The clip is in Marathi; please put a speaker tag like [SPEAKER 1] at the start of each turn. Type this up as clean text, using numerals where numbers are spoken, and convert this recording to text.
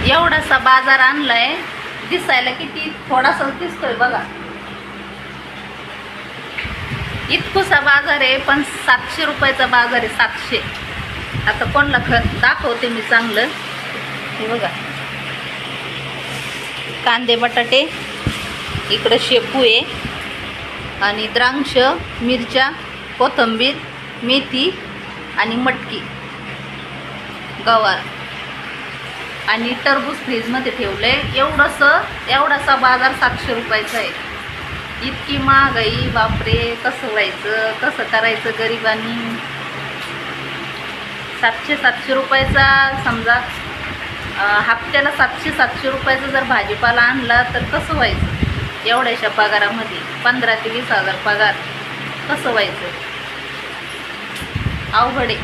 [SPEAKER 1] एवढासा बाजार आणलाय, दिसायला किती थोडासा दिसतोय बघा. इतकुसा बाजार आहे, पण 700 रुपयाचा बाजार आहे. 700. आता कोणला दाखवते मी चांगलं. हे बघा, कांदे बटाटे, इकडं शेपू आहे आणि द्राक्ष, मिरच्या, कोथिंबीर, मेथी आणि मटकी, गवार आणि टरबूज फ्रीजमध्ये ठेवलं आहे. एवढासा बाजार 700 रुपयाचा आहे. इतकी महागाई, बापरे, कसं व्हायचं, कसं करायचं गरिबांनी. 700 रुपयाचा समजा हप्त्याला 700 रुपयाचा जर भाजीपाला आणला तर कसं व्हायचं एवढ्याशा पगारामध्ये. 15 ते 20 हजार पगार, कसं व्हायचं. अवघड आहे.